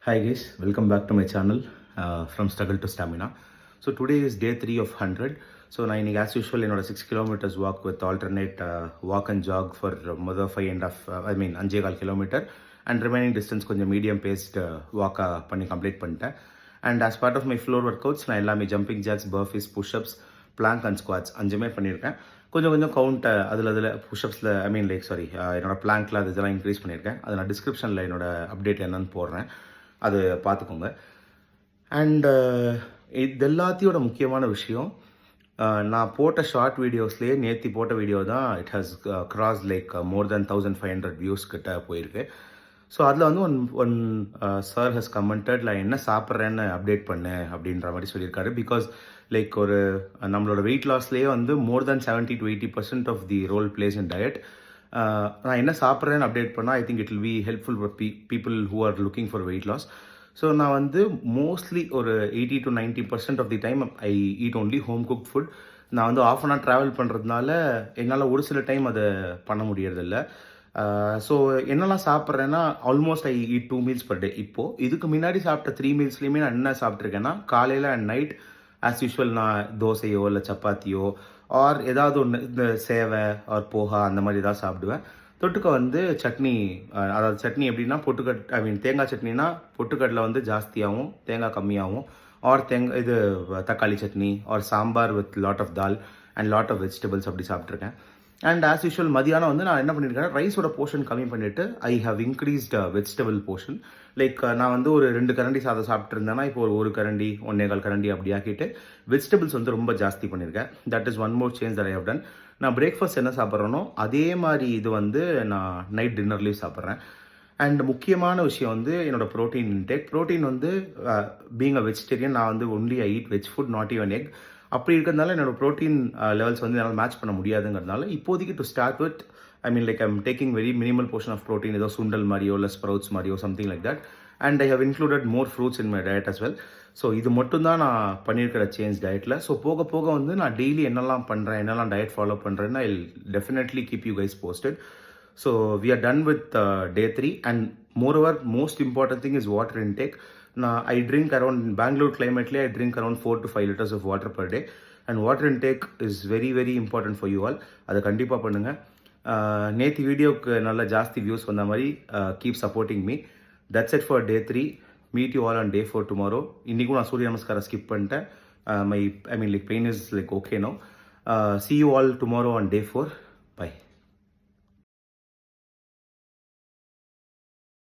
Hi guys, welcome back to my channel from struggle to stamina. So today is day 3 of 100. So நான் இன்னைக்கு as usual என்னோட 6 kilometers walk with alternate walk and jog for mother 5.5 kilometer and remaining distance கொஞ்சம் medium paced walk பண்ணி complete பண்ணிட்டேன். And as part of my floor workouts நான் எல்லாமே jumping jacks, burpees, push-ups, plank and squats அஞ்சுமே பண்ணியிருக்கேன். கொஞ்சம் count அதில் புஷ்அப்ஸில் என்னோட பிளாங்க்கில் அது இதெல்லாம் இன்க்ரீஸ் பண்ணியிருக்கேன். அதை நான் டிஸ்கிரிப்ஷனில் என்னோட அப்டேட் என்னன்னு போடுறேன், அது பார்த்துக்கோங்க. அண்டு இது எல்லாத்தையோட முக்கியமான விஷயம், நான் போட்ட ஷார்ட் வீடியோஸ்லேயே நேற்று போட்ட வீடியோ தான் it has cross more then 1500 views கிட்ட போயிருக்கு. ஸோ அதில் வந்து ஒன் சார் ஹஸ் கமெண்டட் என்ன சாப்பிட்றேன்னு அப்டேட் பண்ணு அப்படின்ற மாதிரி சொல்லியிருக்காரு. பிகாஸ் ஒரு நம்மளோட வெயிட் லாஸ்லேயே வந்து more than 70 to 80% of the role plays in diet. நான் என்ன சாப்பிட்றேன்னு அப்டேட் பண்ணால் I think it will be helpful for people who are looking for weight loss. So நான் வந்து மோஸ்ட்லி ஒரு 80 to 90% of the time I eat only home cook food. நான் வந்து of an hour travel பண்ணுறதுனால என்னால் ஒரு சில டைம் அதை பண்ண முடியறதில்ல. ஸோ என்னெல்லாம் சாப்பிட்றேன்னா almost I eat 2 meals per day. இப்போது இதுக்கு முன்னாடி சாப்பிட்ட 3 mealsலேயுமே நான் என்ன சாப்பிட்ருக்கேன்னா, காலையில் அண்ட் நைட் ஆஸ் யூஷுவல் நான் தோசையோ இல்லை சப்பாத்தியோ ஆர் ஏதாவது ஒன்று இந்த சேவை ஆர் போஹா அந்த மாதிரி ஏதாவது சாப்பிடுவேன். தொட்டுக்க வந்து சட்னி, அதாவது சட்னி எப்படின்னா தேங்காய் சட்னினா பொட்டுக்கடலை வந்து ஜாஸ்தியாகவும் தேங்காய் கம்மியாகவும், ஆர் இது தக்காளி chutney or sambar with lot of dal and lot of vegetables அப்படி சாப்பிட்ருக்கேன். அண்ட் ஆஸ் யூஷுவல் மதியானம் வந்து நான் என்ன பண்ணியிருக்கேன், ரைஸோட போர்ஷன் கம்மி பண்ணிவிட்டு I have increased vegetable portion. நான் வந்து ஒரு 2 கரண்டி சாதம் சாப்பிட்ருந்தேன்னா இப்போ ஒரு கரண்டி 1.25 கரண்டி அப்படி ஆக்கிட்டு வெஜிடபிள்ஸ் வந்து ரொம்ப ஜாஸ்தி பண்ணியிருக்கேன். That is one more change that I have done. நான் பிரேக்ஃபாஸ்ட் என்ன சாப்பிட்றேனோ அதே மாதிரி இது வந்து நான் நைட் டின்னர்லேயும் சாப்பிட்றேன். அண்ட் முக்கியமான விஷயம் வந்து என்னோட ப்ரோட்டீன் இன்டேக். ப்ரோட்டீன் வந்து பீங் அ வெஜிடேரியன், நான் வந்து only I eat veg food, not even egg. அப்படி இருக்கிறதுனால என்னோட ப்ரோட்டீன் லெவல்ஸ் வந்து என்னால் மேட்ச் பண்ண முடியாதுங்கிறதுனால இப்போதைக்கு to start with I'm taking very minimal portion of protein, ஏதோ சுண்டல் மாதிரியோ இல்லை ஸ்ப்ரவுட்ஸ் மாதிரியோ something like that. And I have included more fruits in my diet as well. So இது மட்டும் தான் நான் பண்ணியிருக்கிற சேஞ்ச் டயட்டில். ஸோ போக போக வந்து நான் டெய்லி என்னெல்லாம் பண்ணுறேன், என்னெல்லாம் டயட் ஃபாலோ பண்ணுறேன்னா I definitely keep you guys posted. So we are done with day 3 and moreover most important thing is water intake. I drink around, in Bangalore climately, I drink around 4 to 5 liters of water per day. And water intake is very, very important for you all. அதை கண்டிப்பாக பண்ணுங்கள். நேற்று வீடியோவுக்கு நல்ல ஜாஸ்தி views வந்த மாதிரி keep supporting me. That's it for day 3. Meet you all on day 4 tomorrow. இன்றைக்கும் நான் சூரிய நமஸ்காரம் ஸ்கிப் பண்ணிட்டேன். Pain is okay no. See you all tomorrow on day 4. Bye.